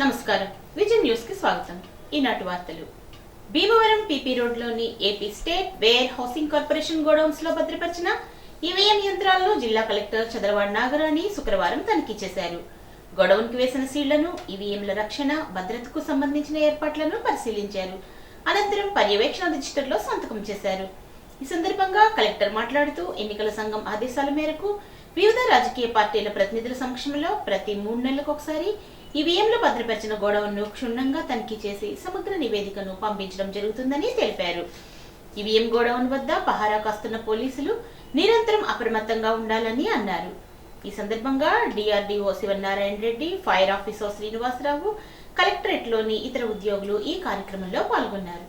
నమస్కారం vision news కి స్వాగతం. ఈనాటి వార్తలు. భీమవరం పీపీ రోడ్ లోని AP state where housing corporation godowns లో భద్రపరిచిన ఈవీఎం యంత్రాలను జిల్లా కలెక్టర్ చదలవాడ నాగరాణి శుక్రవారం తనిఖీ చేశారు. గోడౌన్ కి వేసిన సీళ్లను, ఈవీఎంల రక్షణ, భద్రతకు సంబంధించిన ఏర్పాట్లను పరిశీలించారు. అనంతరం పర్యవేక్షణ రిజిస్టర్లో సంతకం చేశారు. ఈ సందర్భంగా కలెక్టర్ మాట్లాడుతూ ఎన్నికల సంఘం ఆదేశాల మేరకు వివిధ రాజకీయ పార్టీల ప్రతినిధుల సమక్షంలో ప్రతి 3 నెలలకు ఒకసారి ఈవీఎంలు భద్రపరిచిన గోడౌన్ను క్షుణ్ణంగా తనిఖీ చేసి సమగ్ర నివేదికను పంపించడం జరుగుతుందని తెలిపారు. ఈవీఎం గోడౌన్ వద్ద పహారా కాస్తున్న పోలీసులు నిరంతరం అప్రమత్తంగా ఉండాలని అన్నారు. ఈ సందర్భంగా DRDO Sivanarayana Reddy, fire officer Srinivasarao, కలెక్టరేట్లోని ఇతర ఉద్యోగులు ఈ కార్యక్రమంలో పాల్గొన్నారు.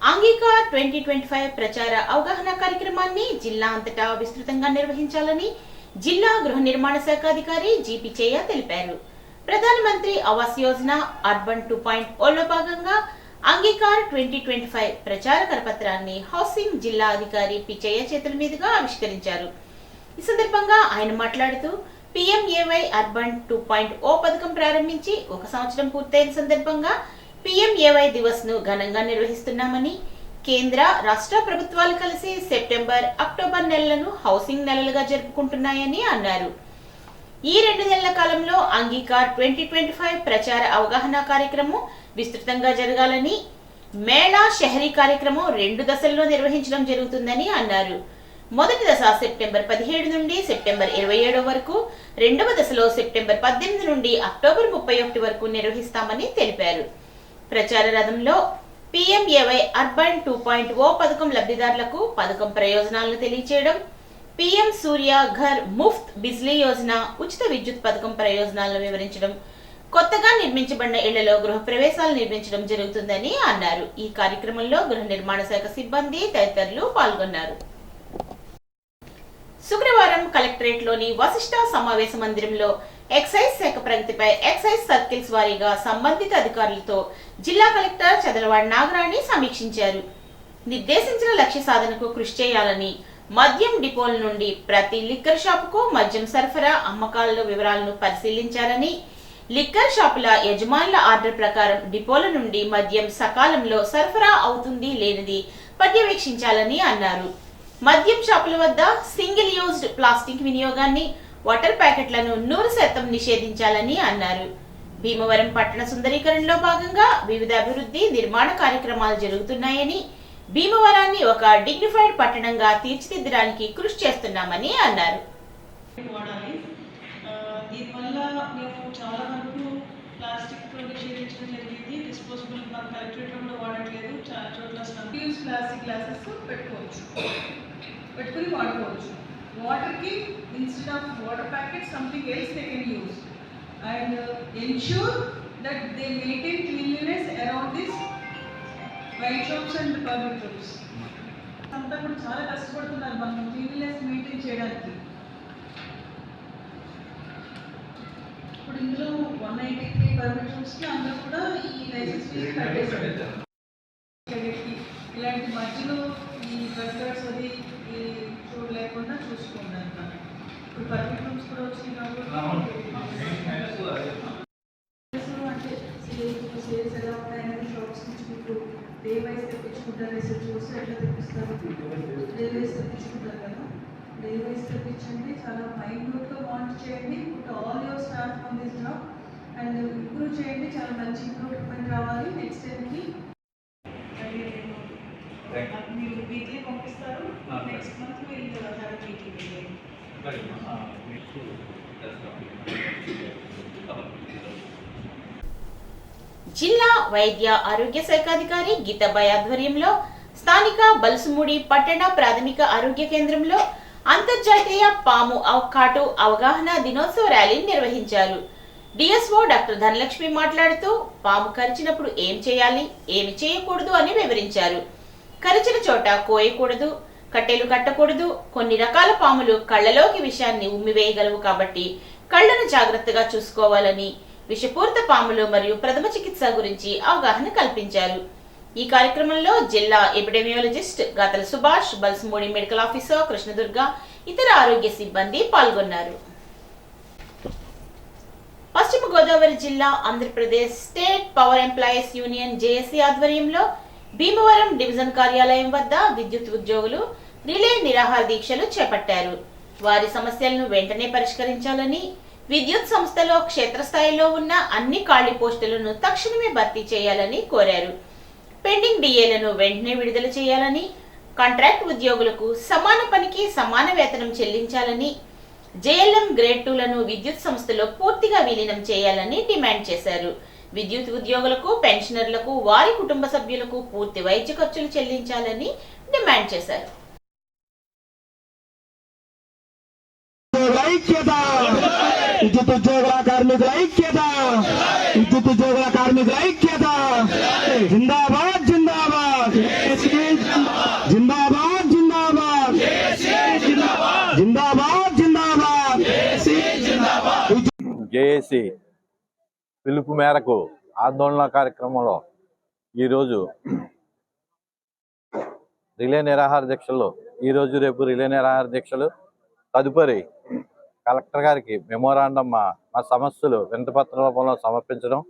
అంగీకార్ 2025 ప్రచార అవగాహన కార్యక్రమాన్ని జిల్లా అంతటా విస్తృతంగా నిర్వహించాలని జిల్లా గృహ నిర్మాణ శాఖ అధికారి జి.పి. చేయ తెలిపారు. ప్రధానమంత్రి ఆవాస్ యోజన అర్బన్ 2.0లో భాగంగా అంగీకార్ 2025 ప్రచార కరపత్రాన్ని హౌసింగ్ జిల్లా అధికారి పి. చేయ చేతుల మీదుగా ఆవిష్కరించారు. ఈ సందర్భంగా ఆయన మాట్లాడుతూ PMAY అర్బన్ 2.0 పథకం ప్రారంభించి 1 సంవత్సరం పూర్తయిన సందర్భంగా PMAY దివస్ ను ఘనంగా నిర్వహిస్తున్నామని, కేంద్ర రాష్ట్ర ప్రభుత్వాలు కలిసి సెప్టెంబర్, అక్టోబర్ నెలలను హౌసింగ్ నెలలుగా జరుపుకుంటున్నాయని అన్నారు. ఈ 2 నెలల కాలంలో అంగీకార్ 2025 ప్రచార అవగాహన కార్యక్రమం విస్తృతంగా జరగాలని, మేళా షహరీ కార్యక్రమం 2 దశల్లో నిర్వహించడం జరుగుతుందని అన్నారు. మొదటి దశ సెప్టెంబర్ 17 నుండి సెప్టెంబర్ 27 వరకు, రెండవ దశలో సెప్టెంబర్ 18 నుండి అక్టోబర్ 31 వరకు నిర్వహిస్తామని తెలిపారు. ప్రచార రథంలో PMAY అర్బన్ 2.0 పథకం లబ్ధిదారులకు పథకం ప్రయోజనాలను తెలియచేయడం, PM సూర్య ఘర్ ముఫ్త్ బిజ్లీ యోజన ఉచిత విద్యుత్ పథకం ప్రయోజనాలను వివరించడం, కొత్తగా నిర్మించబడిన ఇళ్లలో గృహ ప్రవేశాలు నిర్మించడం జరుగుతుందని అన్నారు. ఈ కార్యక్రమంలో గృహ నిర్మాణ శాఖ సిబ్బంది తదితరులు పాల్గొన్నారు. శుక్రవారం కలెక్టరేట్లోని వశిష్ఠ సమావేశ మందిరంలో ఎక్సైజ్ శాఖ ప్రగతిపై ఎక్సైజ్ సర్కిల్స్ వారీగా సంబంధిత అధికారులతో జిల్లా కలెక్టర్ చదలవాడ నాగరాణి సమీక్షించారు. నిర్దేశించిన లక్ష్య సాధనకు కృషి చేయాలని, మద్యం డిపోల నుండి ప్రతి లిక్కర్ షాపుకు మద్యం సరఫరా, అమ్మకాల వివరాలను పరిశీలించారని, లిక్కర్ షాపుల యజమానుల ఆర్డర్ ప్రకారం డిపోల నుండి మద్యం సకాలంలో సరఫరా అవుతుంది లేనిది పర్యవేక్షించాలని అన్నారు. మద్యం షాపుల వద్ద సింగిల్ యూజ్డ్ ప్లాస్టిక్ వినియోగాన్ని, వాటర్ ప్యాకెట్లను 100% నిషేధించాలని అన్నారు. భీమవరం పట్టణ సుందరీకరణలో భాగంగా వివిధ అభివృద్ధి, నిర్మాణ కార్యక్రమాలు జరుగుతున్నాయని, భీమవరాన్ని ఒక డిగ్నిఫైడ్ పట్టణంగా తీర్చిదిద్దడానికి కృషి చేస్తున్నామని అన్నారు. దీనివల్ల మేము చాలా వరకు ప్లాస్టిక్ నిషేధించడం జరిగింది. డిస్పోజబుల్ మన కలెక్టరేట్లో కూడా వాడట్లేదు. చాలా చోట్ల యూజ్ ప్లాస్టిక్ గ్లాసెస్ పెట్టుకుని వాడుకోవచ్చు. వాటర్కి instead of water packet something else they can use and ensure that they maintain cleanliness around this wine shops and public shops. అంతా కూడా చాలా కష్టపడుతున్నారు మనం క్లీన్లీనెస్ మెయింటైన్ చేయడానికి. ఇప్పుడు ఇందులో 193 పర్మిట్ షాప్స్కి అందరూ కూడా ఈ లైసెన్స్ ఫీజు కట్టేశారు. ఇలాంటి మధ్యలో ఈ బర్గర్స్ అది ఈ చూడ లేకుండా చూసుకోండి అంటాను. ఇప్పుడు పర్మిట్ రూమ్స్ కూడా వచ్చినాయి కాబట్టి అంటే సేల్స్ ఎలా ఉన్నాయనేది షాప్స్ నుంచి మీకు డే వైజ్ తెప్పించుకుంటారు. రిసెర్చ్ చూస్తే ఎట్లా తెప్పిస్తారు, డే వైజ్ తెప్పించుకుంటారు కదా. డే వైజ్ తెప్పించండి, చాలా మైన్యూట్గా వాంట్ చేయండి. Put all your staff on this job and improve చేయండి. చాలా మంచి ఇంప్రూవ్మెంట్ రావాలి. నెక్స్ట్ టైంకి మీరు వీక్లీ పంపిస్తారు. నెక్స్ట్ మంత్ మీరు హ్యావ్ మీటింగ్. జిల్లా వైద్య ఆరోగ్య శాఖ అధికారి గీతాబాయ్ ఆధ్వర్యంలో స్థానిక బల్సుముడి పట్టణ ప్రాథమిక ఆరోగ్య కేంద్రంలో అంతర్జాతీయ పాము కాటు అవగాహన దినోత్సవ ర్యాలీని నిర్వహించారు. డిఎస్ఓ డాక్టర్ ధనలక్ష్మి మాట్లాడుతూ పాము కరిచినప్పుడు ఏం చేయాలి, ఏమి చేయకూడదు అని వివరించారు. కరిచిన చోట కోయకూడదు, కట్టెలు కట్టకూడదు, కొన్ని రకాల పాములు కళ్ళలోకి విషాన్ని ఉమ్మివేయగలవు కాబట్టి కళ్ళను జాగ్రత్తగా చూసుకోవాలని, విషపూరిత పాములు మరియు ప్రథమ చికిత్స గురించి అవగాహన కల్పించారు. ఈ కార్యక్రమంలో జిల్లా ఎపిడెమియాలజిస్ట్ గాతల సుభాష్, బల్సమూడి మెడికల్ ఆఫీసర్ కృష్ణదుర్గ, ఇతర ఆరోగ్య సిబ్బంది పాల్గొన్నారు. పశ్చిమ గోదావరి జిల్లా Andhra Pradesh state power employees union JAC ఆధ్వర్యంలో భీమవరం డివిజన్ కార్యాలయం వద్ద విద్యుత్ ఉద్యోగులు రిలే నిరాహార దీక్షలు చేపట్టారు. వారి సమస్యలను వెంటనే పరిష్కరించాలని, విద్యుత్ సంస్థలో క్షేత్రస్థాయిలో ఉన్న అన్ని ఖాళీ పోస్టులను తక్షణమే భర్తీ చేయాలని కోరారు. పెండింగ్ డిఏలను వెంటనే విడుదల చేయాలని, కాంట్రాక్ట్ ఉద్యోగులకు సమాన పనికి సమాన వేతనం చెల్లించాలని, జేఎల్ఎం గ్రేడ్ 2లను విద్యుత్ సంస్థలో పూర్తిగా విలీనం చేయాలని డిమాండ్ చేశారు. విద్యుత్ ఉద్యోగులకు, పెన్షనర్లకు, వారి కుటుంబ సభ్యులకు పూర్తి వైద్య ఖర్చులు చెల్లించాలని డిమాండ్ చేశారు. విద్యుత్ ఉద్యోగుల కార్మికుల ఐక్యత, విద్యుత్ ఉద్యోగుల కార్మికుల ఐక్యత, జిందాబాద్ జిందాబాద్ జిందాబాద్ జిందాబాద్ జిందాబాద్ జిందాబాద్. జేఏసీ పిలుపు మేరకు ఆందోళన కార్యక్రమంలో ఈరోజు రిలే నిరాహార దీక్షలు, ఈరోజు రేపు రిలే నిరాహార దీక్షలు, తదుపరి కలెక్టర్ గారికి మెమోరాండం మా సమస్యలు వినతిపత్ర రూపంలో సమర్పించడం,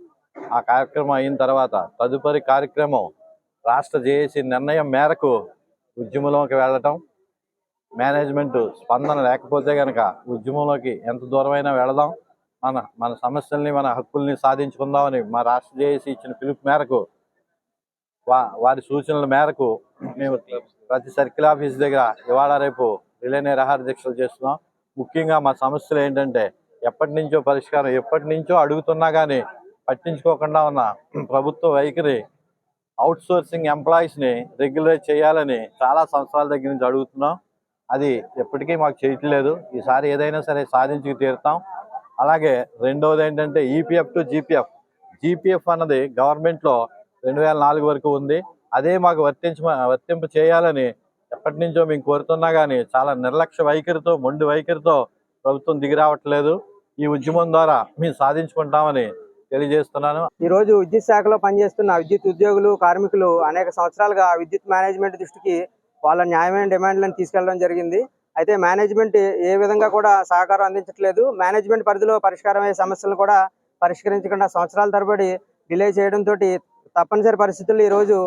ఆ కార్యక్రమం అయిన తర్వాత తదుపరి కార్యక్రమం రాష్ట్ర జేఏసీ నిర్ణయం మేరకు ఉద్యమంలోకి వెళ్ళటం. మేనేజ్మెంట్ స్పందన లేకపోతే కనుక ఉద్యమంలోకి ఎంత దూరమైనా వెళదాం, మన సమస్యల్ని, మన హక్కుల్ని సాధించుకుందామని మా రాష్ట్ర జేఏసీ ఇచ్చిన పిలుపు మేరకు, వారి సూచనల మేరకు మేము ప్రతి సర్కిల్ ఆఫీస్ దగ్గర ఇవాళ రేపు రిలే నిరాహార దీక్షలు చేస్తున్నాం. ముఖ్యంగా మా సమస్యలు ఏంటంటే, ఎప్పటి నుంచో పరిష్కారం, ఎప్పటి నుంచో అడుగుతున్నా కానీ పట్టించుకోకుండా ఉన్న ప్రభుత్వ వైఖరి, అవుట్ సోర్సింగ్ ఎంప్లాయీస్ని రెగ్యులరైజ్ చేయాలని చాలా సంవత్సరాల దగ్గర నుంచి అడుగుతున్నాం. అది ఎప్పటికీ మాకు చేయట్లేదు. ఈసారి ఏదైనా సరే సాధించి తీరుతాం. అలాగే రెండవది ఏంటంటే ఈపీఎఫ్ టు జీపీఎఫ్ అన్నది గవర్నమెంట్లో 2004 వరకు ఉంది. అదే మాకు వర్తింప చేయాలని ఎప్పటి నుంచో మేము కోరుతున్నా కానీ చాలా నిర్లక్ష్య వైఖరితో, మొండి వైఖరితో ప్రభుత్వం దిగి రావట్లేదు. ఈ ఉద్యమం ద్వారా మేము సాధించుకుంటామని తెలియజేస్తున్నాను. ఈరోజు విద్యుత్ శాఖలో పనిచేస్తున్న విద్యుత్ ఉద్యోగులు, కార్మికులు అనేక సంవత్సరాలుగా విద్యుత్ మేనేజ్మెంట్ దృష్టికి వాళ్ళ న్యాయమైన డిమాండ్లను తీసుకెళ్లడం జరిగింది. అయితే మేనేజ్మెంట్ ఏ విధంగా కూడా సహకారం అందించట్లేదు. మేనేజ్మెంట్ పరిధిలో పరిష్కారం అయ్యే సమస్యలను కూడా పరిష్కరించకుండా సంవత్సరాల తరబడి డిలే చేయడంతో తప్పనిసరి పరిస్థితుల్లో ఈరోజు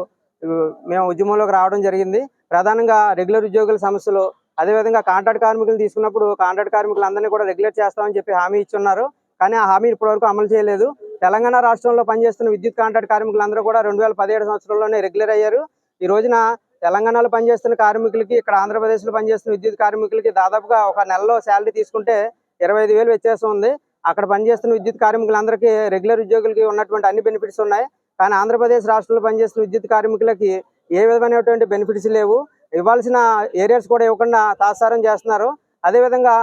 మేము ఉద్యమంలోకి రావడం జరిగింది. ప్రధానంగా రెగ్యులర్ ఉద్యోగుల సమస్యలు, అదేవిధంగా కాంట్రాక్ట్ కార్మికులు తీసుకున్నప్పుడు కాంట్రాక్ట్ కార్మికులందరినీ కూడా రెగ్యులర్ చేస్తామని చెప్పి హామీ ఇచ్చున్నారు. కానీ ఆ హామీ ఇప్పటివరకు అమలు చేయలేదు. తెలంగాణ రాష్ట్రంలో పనిచేస్తున్న విద్యుత్ కాంట్రాక్ట్ కార్మికులందరూ కూడా 2017 సంవత్సరంలోనే రెగ్యులర్ అయ్యారు. ఈ రోజున తెలంగాణలో పనిచేస్తున్న కార్మికులకి, ఇక్కడ ఆంధ్రప్రదేశ్లో పనిచేస్తున్న విద్యుత్ కార్మికులకి దాదాపుగా ఒక నెలలో శాలరీ తీసుకుంటే 25,000 వ్యత్యాసం ఉంది. అక్కడ పనిచేస్తున్న విద్యుత్ కార్మికులందరికీ రెగ్యులర్ ఉద్యోగులకి ఉన్నటువంటి అన్ని బెనిఫిట్స్ ఉన్నాయి. కానీ ఆంధ్రప్రదేశ్ రాష్ట్రంలో పనిచేస్తున్న విద్యుత్ కార్మికులకి ఏ విధమైనటువంటి బెనిఫిట్స్ లేవు. ఇవ్వాల్సిన ఏరియాస్ కూడా ఇవ్వకుండా తాత్సారం చేస్తున్నారు. అదేవిధంగా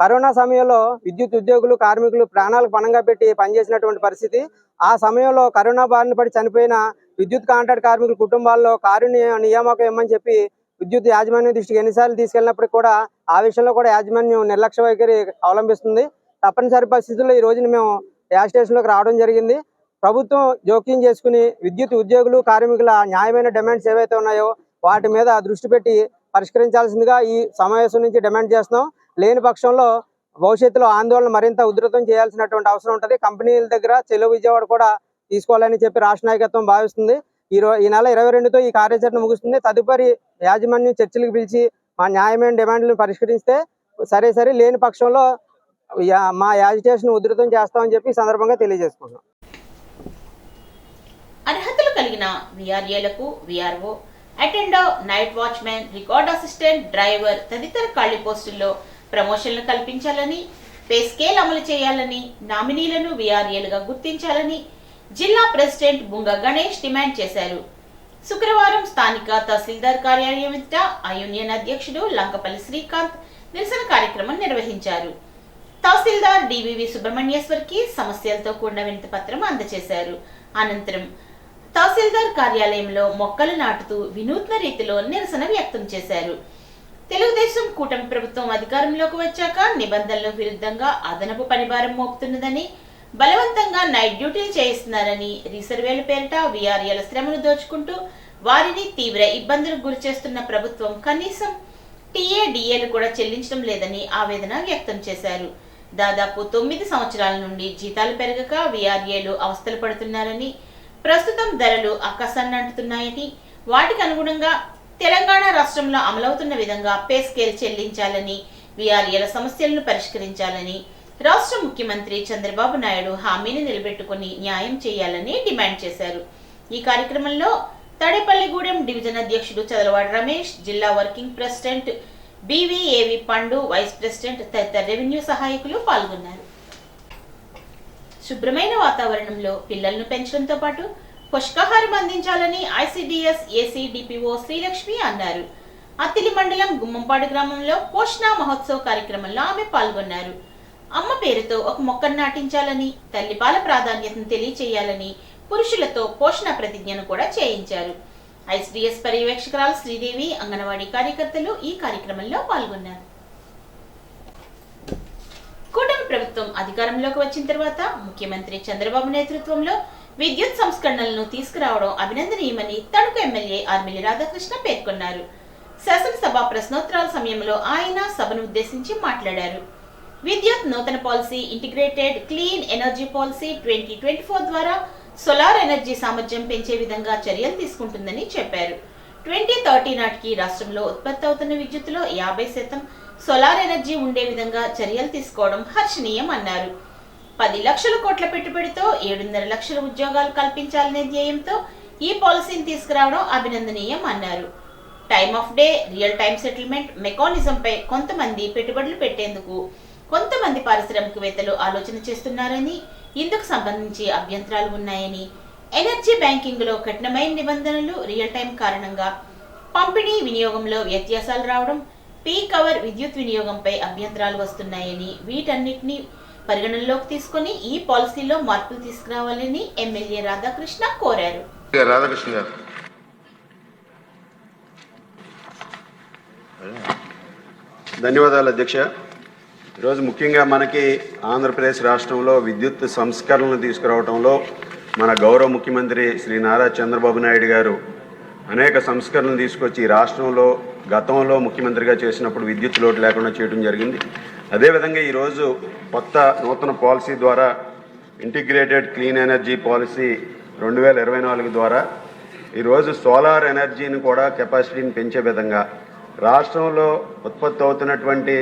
కరోనా సమయంలో విద్యుత్ ఉద్యోగులు, కార్మికులు ప్రాణాలకు పణంగా పెట్టి పనిచేసినటువంటి పరిస్థితి. ఆ సమయంలో కరోనా బారిన పడి చనిపోయిన విద్యుత్ కాంట్రాక్ట్ కార్మికుల కుటుంబాల్లో కారుణ్య నియామకం ఇవ్వమని చెప్పి విద్యుత్ యాజమాన్యం దృష్టికి ఎన్నిసార్లు తీసుకెళ్ళినప్పటికీ కూడా ఆ విషయంలో కూడా యాజమాన్యం నిర్లక్ష్య వైఖరి అవలంబిస్తుంది. తప్పనిసరి పరిస్థితుల్లో ఈ రోజున మేము యాజ్ స్టేషన్లోకి రావడం జరిగింది. ప్రభుత్వం జోక్యం చేసుకుని విద్యుత్ ఉద్యోగులు, కార్మికుల న్యాయమైన డిమాండ్స్ ఏవైతే ఉన్నాయో వాటి మీద దృష్టి పెట్టి పరిష్కరించాల్సిందిగా ఈ సమావేశం నుంచి డిమాండ్ చేస్తున్నాం. లేని పక్షంలో భవిష్యత్తులో ఆందోళన మరింత ఉధృతం చేయాల్సినటువంటి అవసరం ఉంటుంది. కంపెనీల దగ్గర చెలో విజయవాడ కూడా తీసుకోవాలని చెప్పి రాష్ట్ర నాయకత్వం భావిస్తుంది. ఈ నెల 22తో ఈ కార్యాచరణ ముగుస్తుంది. తదుపరి యాజమాన్యం చర్చలకు పిలిచి మా న్యాయమైన డిమాండ్లను పరిష్కరిస్తే సరే, లేని పక్షంలో మా యాజిటేషన్ ఉధృతం చేస్తామని చెప్పి ఈ సందర్భంగా తెలియజేసుకుంటున్నాం. అర్హతలు కలిగిన విఆర్ఏలకు VRO, attender, night watchman, record assistant, driver తదితర ఖాళీ పోస్టుల్లో ప్రమోషన్లు కల్పించాలని, పే స్కేల్ అమలు చేయాలని, నామినీలను విఆర్ఏలుగా గుర్తించాలని జిల్లా ప్రెసిడెంట్ బుంగ గణేష్ డిమాండ్ చేశారు. శుక్రవారం స్థానిక తహసీల్దార్ కార్యాలయం ఎదుట ఆ యూనియన్ అధ్యక్షుడు లంకపల్లి శ్రీకాంత్ నిరసన కార్యక్రమం నిర్వహించారు. తహసీల్దార్ డివివి సుబ్రహ్మణ్యేశ్వర్కి సమస్యలతో కూడిన వినతి పత్రం అందజేశారు. అనంతరం తహసీల్దార్ కార్యాలయంలో మొక్కలు నాటుతూ వినూత్న రీతిలో నిరసన వ్యక్తం చేశారు. తెలుగుదేశం కూటమి ప్రభుత్వం అధికారంలోకి వచ్చాక నిబంధనలకు విరుద్ధంగా అదనపు పనిభారం మోపుతున్నదని, బలవంతంగా నైట్ డ్యూటీలు చేయిస్తున్నారని, రీసర్వేల పేరిట వీఆర్ఏల శ్రమను దోచుకుంటూ వారిని తీవ్ర ఇబ్బందులకు గురి చేస్తున్న ప్రభుత్వం కనీసం టీఏడీఏలు కూడా చెల్లించడం లేదని ఆవేదన వ్యక్తం చేశారు. దాదాపు 9 సంవత్సరాల నుండి జీతాలు పెరగక వీఆర్ఏలు అవస్థలు పడుతున్నారని, ప్రస్తుతం ధరలు ఆకాశాన్ని అంటున్నాయని, వాటికి అనుగుణంగా తెలంగాణ రాష్ట్రంలో అమలవుతున్న విధంగా పే స్కేల్ చెల్లించాలని, వీఆర్ఏల సమస్యలను పరిష్కరించాలని రాష్ట్ర ముఖ్యమంత్రి చంద్రబాబు నాయుడు హామీని నిలబెట్టుకుని న్యాయం చేయాలని డిమాండ్ చేశారు. ఈ కార్యక్రమంలో తడేపల్లిగూడెం డివిజన్ అధ్యక్షుడు చదలవాడ రమేష్, జిల్లా వర్కింగ్ ప్రెసిడెంట్ బీవీఏవి పండు, వైస్ ప్రెసిడెంట్ తదితర రెవెన్యూ సహాయకులు పాల్గొన్నారు. శుభ్రమైన వాతావరణంలో పిల్లలను పెంచడంతో పాటు పోషకాహారం అందించాలని ఐసిడిఎస్ ఏసీ డిపిఓ శ్రీలక్ష్మి అన్నారు. అత్తిలి మండలం గుమ్మంపాడు గ్రామంలో పోషణ మహోత్సవ్ కార్యక్రమంలో ఆమె పాల్గొన్నారు. అమ్మ పేరుతో ఒక మొక్కను నాటించాలని, తల్లిపాల ప్రాధాన్యతను తెలియచేయాలని పురుషులతో పోషణ ప్రతిజ్ఞను కూడా చేయించారు. ఐసిడిఎస్ పర్యవేక్షకురాలు శ్రీదేవి, అంగన్వాడీ కార్యకర్తలు ఈ కార్యక్రమంలో పాల్గొన్నారు. కూటమి ప్రభుత్వం అధికారంలోకి వచ్చిన తర్వాత ముఖ్యమంత్రి చంద్రబాబు నేతృత్వంలో విద్యుత్ సంస్కరణలను తీసుకురావడం అభినందనీయమని తణుకు ఎమ్మెల్యే ఆర్మిల్లి రాధాకృష్ణ పేర్కొన్నారు. శాసనసభ ప్రశ్నోత్తరాల సమయంలో ఆయన సభను ఉద్దేశించి మాట్లాడారు. విద్యుత్ నూతన policy integrated clean energy policy 2024 ద్వారా సోలార్ ఎనర్జీ సామర్థ్యం పెంచే విధంగా చర్యలు తీసుకుంటుందని చెప్పారు. 2030 నాటికి రాష్ట్రంలో ఉత్పత్తి అవుతున్న విద్యుత్తులో 50% సోలార్ ఎనర్జీ ఉండే విధంగా చర్యలు తీసుకోవడం హర్షణీయం అన్నారు. 10 లక్షల కోట్ల పెట్టుబడితో 7.5 లక్షల ఉద్యోగాలు కల్పించాలనే ధ్యేయంతో ఈ పాలసీని తీసుకురావడం అభినందనీయం అన్నారు. Time of day, real time settlement మెకానిజంపై కొంతమంది పెట్టుబడులు పెట్టేందుకు కొంతమంది పారిశ్రామికవేత్తలు ఆలోచన చేస్తున్నారని, ఇందుకు సంబంధించి అభ్యంతరాలు ఉన్నాయని, ఎనర్జీ బ్యాంకింగ్ లో కఠినమైన నిబంధనలు, రియల్ టైం కారణంగా పంపిణీ వినియోగంలో వ్యత్యాసాలు రావడం, పీక్ అవర్ విద్యుత్ వినియోగంపై అభ్యంతరాలు వస్తున్నాయని, వీటన్నిటిని పరిగణనలోకి తీసుకుని ఈ పాలసీలో మార్పులు తీసుకురావాలని ఎమ్మెల్యే రాధాకృష్ణ కోరారు. ధన్యవాదాలు అధ్యక్ష. ఈరోజు ముఖ్యంగా మనకి ఆంధ్రప్రదేశ్ రాష్ట్రంలో విద్యుత్ సంస్కరణలు తీసుకురావడంలో మన గౌరవ ముఖ్యమంత్రి శ్రీ నారా చంద్రబాబు నాయుడు గారు అనేక సంస్కరణలు తీసుకొచ్చి రాష్ట్రంలో గతంలో ముఖ్యమంత్రిగా చేసినప్పుడు విద్యుత్ లోటు లేకుండా చేయడం జరిగింది. అదేవిధంగా ఈరోజు కొత్త నూతన పాలసీ ద్వారా ఇంటిగ్రేటెడ్ క్లీన్ ఎనర్జీ పాలసీ 2024 ద్వారా ఈరోజు సోలార్ ఎనర్జీని కూడా కెపాసిటీని పెంచే విధంగా రాష్ట్రంలో ఉత్పత్తి అవుతున్నటువంటి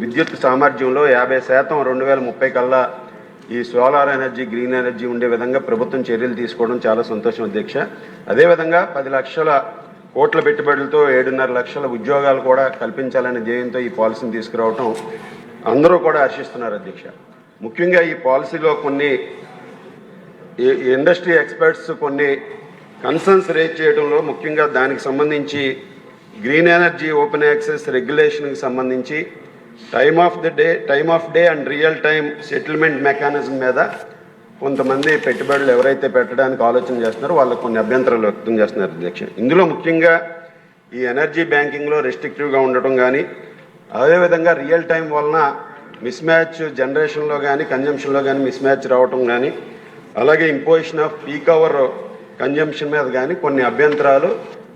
విద్యుత్ సామర్థ్యంలో 50% 2030 కల్లా ఈ సోలార్ ఎనర్జీ, గ్రీన్ ఎనర్జీ ఉండే విధంగా ప్రభుత్వం చర్యలు తీసుకోవడం చాలా సంతోషం అధ్యక్ష. అదేవిధంగా 10 లక్షల కోట్ల పెట్టుబడులతో 7.5 లక్షల ఉద్యోగాలు కూడా కల్పించాలనే ధ్యేయంతో ఈ పాలసీని తీసుకురావటం అందరూ కూడా హర్షిస్తున్నారు అధ్యక్ష. ముఖ్యంగా ఈ పాలసీలో కొన్ని ఇండస్ట్రీ ఎక్స్పర్ట్స్ కొన్ని కన్సర్న్స్ రేజ్ చేయడంలో ముఖ్యంగా దానికి సంబంధించి గ్రీన్ ఎనర్జీ ఓపెన్ యాక్సెస్ రెగ్యులేషన్కి సంబంధించి time of day and real time settlement mechanism మీద కొంతమంది పెట్టుబడులు ఎవరైతే పెట్టడానికి ఆలోచన చేస్తున్నారో వాళ్ళకు కొన్ని అభ్యంతరాలు వ్యక్తం చేస్తున్నారు అధ్యక్ష. ఇందులో ముఖ్యంగా ఈ ఎనర్జీ బ్యాంకింగ్లో రెస్ట్రిక్టివ్గా ఉండటం కానీ, అదేవిధంగా రియల్ టైం వలన మిస్ మ్యాచ్ జనరేషన్లో కానీ కన్జంప్షన్లో కానీ మిస్ మ్యాచ్ రావటం కానీ, అలాగే imposition of peak hour consumption మీద కానీ కొన్ని అభ్యంతరాలు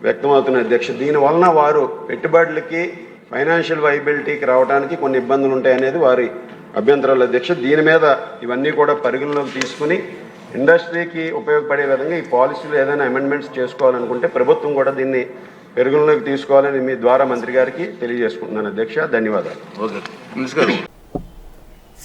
వ్యక్తమవుతున్నాయి అధ్యక్ష. దీనివలన వారు పెట్టుబడులకి ఫైనాన్షియల్ వైబిలిటీకి రావడానికి కొన్ని ఇబ్బందులు ఉంటాయనేది వారి అభ్యంతరాలు అధ్యక్ష. దీని మీద ఇవన్నీ కూడా పరిగణలోకి తీసుకుని ఇండస్ట్రీకి ఉపయోగపడే విధంగా ఈ పాలసీలో ఏదైనా అమెండ్మెంట్స్ చేసుకోవాలనుకుంటే ప్రభుత్వం కూడా దీన్ని పరిగణలోకి తీసుకోవాలని మీ ద్వారా మంత్రి గారికి తెలియజేసుకుంటున్నాను అధ్యక్ష. ధన్యవాదాలు.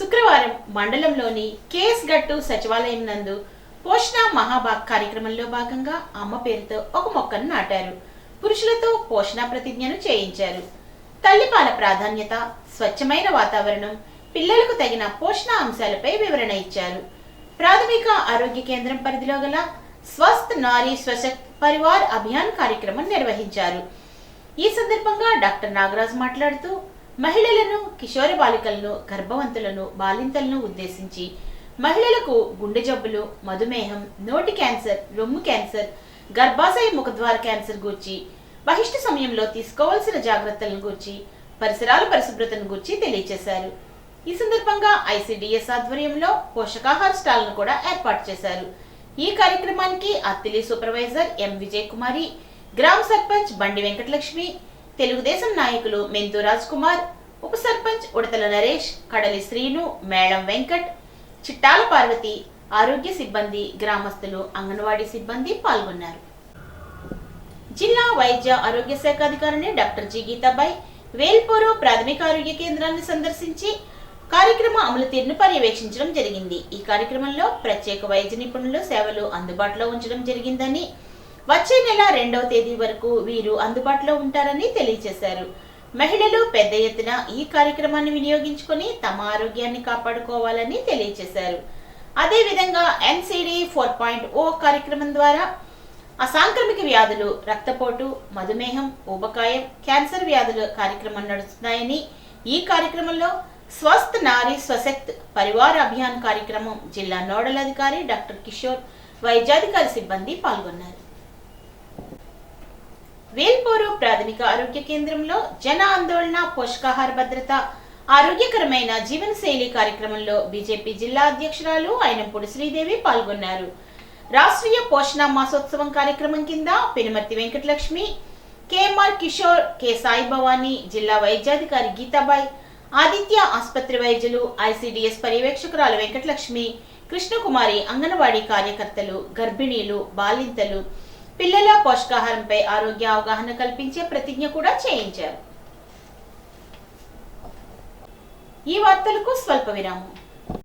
శుక్రవారం మండలంలోని కేఎస్ గట్టు సచివాలయం నందు పోషణ మహాబాగ్ కార్యక్రమంలో భాగంగా అమ్మ పేరుతో ఒక మొక్కను నాటారు. పురుషులతో పోషణ ప్రతిజ్ఞను చేయించారు. తల్లిపాల ప్రాధాన్యత, స్వచ్ఛమైన వాతావరణం, పిల్లలకు తగిన పోషణ అంశాలపై వివరణ ఇచ్చారు. ప్రాథమిక ఆరోగ్య కేంద్రం పరిధిలో గల స్వస్థ్ నారీ స్వశక్త్ పరివార్ అభియాన్ కార్యక్రమం నిర్వహించారు. ఈ సందర్భంగా డాక్టర్ నాగరాజ్ మాట్లాడుతూ మహిళలను, కిషోర బాలికలను, గర్భవంతులను, బాలింతలను ఉద్దేశించి మహిళలకు గుండె జబ్బులు, మధుమేహం, నోటి క్యాన్సర్, రొమ్ము క్యాన్సర్, గర్భాశయ ముఖద్వార క్యాన్సర్ గూర్చి, బహిష్ట సమయంలో తీసుకోవాల్సిన జాగ్రత్తలను గూర్చి, పరిసరాల పరిశుభ్రతను గూర్చి తెలియజేశారు. ఈ సందర్భంగా ఐసిడిఎస్ ఆధ్వర్యంలో పోషకాహార స్టాల్ను కూడా ఏర్పాటు చేశారు. ఈ కార్యక్రమానికి అత్తిలి సూపర్వైజర్ ఎం విజయ్ కుమారి, గ్రామ సర్పంచ్ బండి వెంకటలక్ష్మి, తెలుగుదేశం నాయకులు మెంతు రాజ్ కుమార్, ఉప సర్పంచ్ ఉడతల నరేష్, కడలి శ్రీను, మేళం వెంకట్, చిట్టాల పార్వతి, ఆరోగ్య సిబ్బంది, గ్రామస్తులు, అంగన్వాడీ సిబ్బంది పాల్గొన్నారు. జిల్లా వైద్య ఆరోగ్య శాఖ అధికారిని డాక్టర్ జి గీతాబాయ్ వేల్పూరు ప్రాథమిక ఆరోగ్య కేంద్రాన్ని సందర్శించి కార్యక్రమ అమలు తీరును పర్యవేక్షించడం జరిగింది. ఈ కార్యక్రమంలో ప్రత్యేక వైద్య నిపుణుల సేవలు అందుబాటులో ఉంచడం జరిగిందని, వచ్చే నెల 2వ తేదీ వరకు వీరు అందుబాటులో ఉంటారని తెలియజేశారు. మహిళలు పెద్ద ఎత్తున ఈ కార్యక్రమాన్ని వినియోగించుకొని తమ ఆరోగ్యాన్ని కాపాడుకోవాలని తెలియజేశారు. అదేవిధంగా NCD 4.0 కార్యక్రమం ద్వారా అసాంక్రమిక వ్యాధులు, రక్తపోటు, మధుమేహం, ఊబకాయం, క్యాన్సర్ వ్యాధుల కార్యక్రమం నడుస్తున్నాయని, ఈ కార్యక్రమంలో స్వస్థ్ నారీ స్వశక్త్ పరివార్ అభియాన్ కార్యక్రమం జిల్లా నోడల్ అధికారి డాక్టర్ కిషోర్, వైద్యాధికారి సిబ్బంది పాల్గొన్నారు. వేల్పూరు ప్రాథమిక ఆరోగ్య కేంద్రంలో జన ఆందోళన పోషకాహార భద్రత ఆరోగ్యకరమైన జీవనశైలి కార్యక్రమంలో బీజేపీ జిల్లా అధ్యక్షురాలు అయినంపూడి శ్రీదేవి పాల్గొన్నారు. రాష్ట్రీయ పోషణ మాసోత్సవం కార్యక్రమం కింద పెనుమర్తి వెంకటలక్ష్మి, కేఎంఆర్ కిషోర్, కె సాయి భవానీ, జిల్లా వైద్యాధికారి గీతాబాయ్, ఆదిత్య ఆసుపత్రి వైద్యులు, ఐసిడిఎస్ పర్యవేక్షకురాలు వెంకటలక్ష్మి, కృష్ణకుమారి, అంగన్వాడీ కార్యకర్తలు, గర్భిణీలు, బాలింతలు, పిల్లల పోషకాహారంపై ఆరోగ్య అవగాహన కల్పించే ప్రతిజ్ఞ కూడా చేయించారు. ఈ వార్తలకు స్వల్ప విరామం.